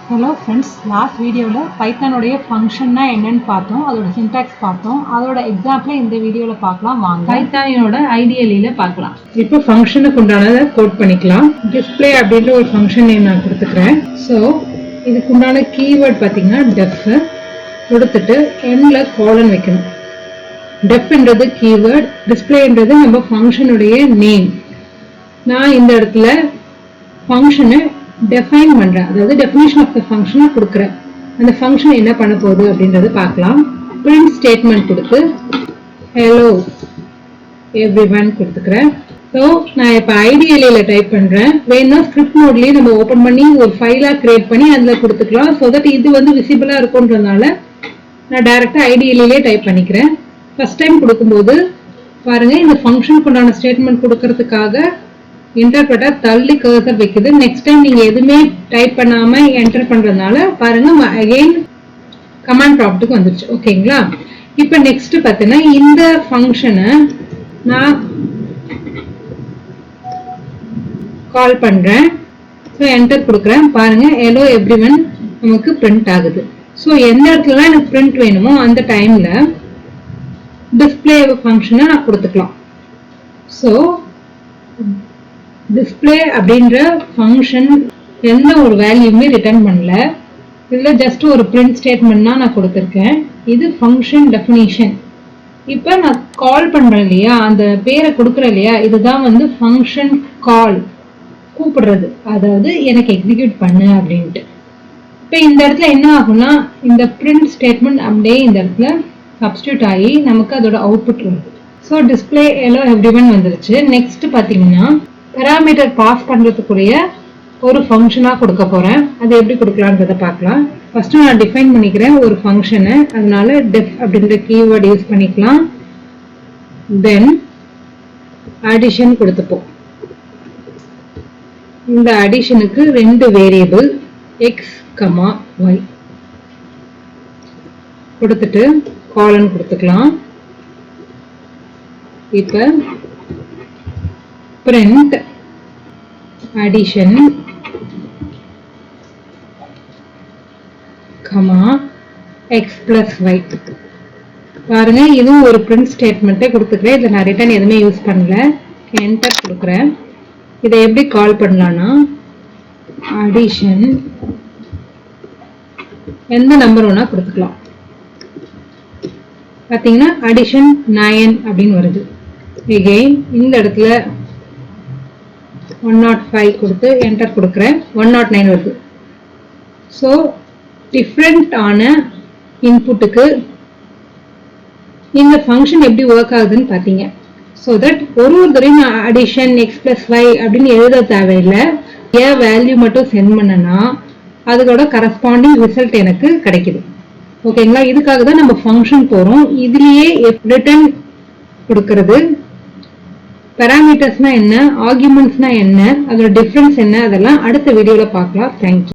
Hello friends, last வீடியோவில் பைத்தானுடைய ஃபங்க்ஷன்னா என்னன்னு பார்த்தோம், அதோட சின்டாக்ஸ் பார்த்தோம். அதோட எக்ஸாம்பிளை இந்த வீடியோவில் பார்க்கலாம் வாங்க. பைத்தானோட ஐடியலில பார்க்கலாம். இப்போ ஃபங்க்ஷனுக்கு உண்டானதை கோட் பண்ணிக்கலாம். டிஸ்பிளே அப்படின்ற ஒரு ஃபங்க்ஷன் நேம் நான் கொடுத்துக்கிறேன். ஸோ இதுக்கு உண்டான கீவேர்ட் பார்த்தீங்கன்னா டெஃப் கொடுத்துட்டு எண்ணில் கோலன் வைக்கணும். டெஃப்ன்றது கீவேர்ட், டிஸ்பிளேன்றது நம்ம ஃபங்க்ஷனுடைய நேம். நான் இந்த இடத்துல ஃபங்க்ஷனை டெஃபைன் பண்றேன், அதாவது டெஃபினிஷன் ஆஃப் த ஃபங்க்ஷனை கொடுக்குறேன். அந்த ஃபங்க்ஷன் என்ன பண்ண போகுது அப்படின்றது பார்க்கலாம். பிரிண்ட் ஸ்டேட்மெண்ட் கொடுத்து ஹலோ எவ்ரிவன் கொடுத்துக்கிறேன். ஸோ நான் இப்போ ஐடிஎல்ஏல டைப் பண்றேன். வேணும்னா ஸ்கிரிப்ட் மோட்லயே நம்ம ஓப்பன் பண்ணி ஒரு ஃபைலா கிரியேட் பண்ணி அதில் கொடுத்துக்கலாம். ஸோ தட் இது வந்து விசிபிளா இருக்கும்ன்றதுனால நான் டைரக்டா ஐடிஎல்ஏலே டைப் பண்ணிக்கிறேன். ஃபர்ஸ்ட் டைம் கொடுக்கும்போது பாருங்க, இந்த ஃபங்க்ஷனுக்கு உண்டான ஸ்டேட்மெண்ட் கொடுக்கறதுக்காக இன்டர்பிரட்டர் தள்ளி கர்சர் வைக்குது. நெக்ஸ்ட் டைம் நீங்க எதுவுமே டைப் பண்ணாம என்டர் பண்றதுனால பாருங்க அகைன் கமாண்ட் ப்ராம்ப்ட்டுக்கு வந்துருச்சு. ஓகேங்களா? இப்போ நெக்ஸ்ட் பார்த்தீங்கன்னா இந்த ஃபங்க்ஷனை நான் கால் பண்றேன். ஸோ என்டர் கொடுக்குறேன். பாருங்க ஹலோ எவ்ரிவன் நமக்கு பிரிண்ட் ஆகுது. ஸோ எந்த இடத்துல எனக்கு பிரிண்ட் வேணுமோ அந்த டைம்ல டிஸ்பிளே ஃபங்க்ஷனை நான் கொடுத்துக்கலாம். ஸோ டிஸ்பிளே அப்படின்ற ஃபங்க்ஷன் எந்த ஒரு வேல்யூமே ரிட்டர்ன் பண்ணல. இதில் ஜஸ்ட் ஒரு பிரிண்ட் ஸ்டேட்மெண்ட் தான் நான் கொடுத்துருக்கேன். இது ஃபங்க்ஷன் டெஃபினிஷன். இப்போ நான் கால் பண்ணுறேன் இல்லையா, அந்த பேரை கொடுக்குறேன் இல்லையா, இதுதான் வந்து ஃபங்க்ஷன் கால், கூப்பிடுறது, அதாவது எனக்கு எக்ஸிக்யூட் பண்ணு அப்படின்ட்டு. இப்போ இந்த இடத்துல என்ன ஆகும்னா இந்த பிரிண்ட் ஸ்டேட்மெண்ட் அப்படியே இந்த இடத்துல சப்ஸ்டியூட் ஆகி நமக்கு அதோட அவுட்புட் வருது. ஸோ டிஸ்பிளே ஹலோ எவ்ரிவன் வந்துருச்சு. நெக்ஸ்ட் பார்த்தீங்கன்னா பேராமீட்டர் பாஸ் பண்றதுக்குரிய ஒரு ஃபங்க்ஷனா கொடுக்க போறேன். அது எப்படி கொடுக்கலான்றத பார்க்கலாம். ஃபர்ஸ்ட் நான் டிஃபைன் பண்ணிக்கிறேன் ஒரு ஃபங்க்ஷனை. அதனால டெஃப் அப்படின்ற கீவேர்ட் யூஸ் பண்ணிக்கலாம். தென் அடிஷன் கொடுத்துப்போம். இந்த அடிஷனுக்கு ரெண்டு வேரியபிள் எக்ஸ் கமா ஒய் கொடுத்துட்டு காலன் கொடுத்துக்கலாம். இப்ப print addition comma x plus y. பாருங்க, இதுவும் ஒரு print ஸ்டேட்மெண்ட்டை கொடுத்துக்கிறேன். இதில் நான் ரிட்டர்ன் எதுவுமே யூஸ் பண்ணல. என்டர் கொடுக்குறேன். இதை எப்படி கால் பண்ணலாம்னா அடிஷன் எந்த நம்பர் வேணா கொடுத்துக்கலாம். பார்த்தீங்கன்னா அடிஷன் 9 அப்படின்னு வருது. எகெயின் இந்த இடத்துல 105 கொடுத்து என்டர் கொடுக்குறேன். 109 வருது. ஸோ டிஃப்ரெண்ட் ஆன இன்புட்டுக்கு இந்த ஃபங்க்ஷன் எப்படி ஒர்க் ஆகுதுன்னு பார்த்தீங்க. ஸோ தட் ஒரு தடவையும் நான் அடிஷன் எக்ஸ் பிளஸ் ஒய் அப்படின்னு எழுத தேவையில்லை. ஏன் வேல்யூ மட்டும் சென்ட் பண்ணனா அதோட கரஸ்பாண்டிங் ரிசல்ட் எனக்கு கிடைக்குது. ஓகேங்களா? இதுக்காக தான் நம்ம ஃபங்க்ஷன் போறோம். இதுலயே ரிட்டர்ன் கொடுக்கறது, பேராமீட்டர்ஸ்னா என்ன, ஆர்குமெண்ட்ஸ்னா என்ன, அதோட டிஃபரன்ஸ் என்ன, அதெல்லாம் அடுத்த வீடியோல பார்க்கலாம். தேங்க்யூ.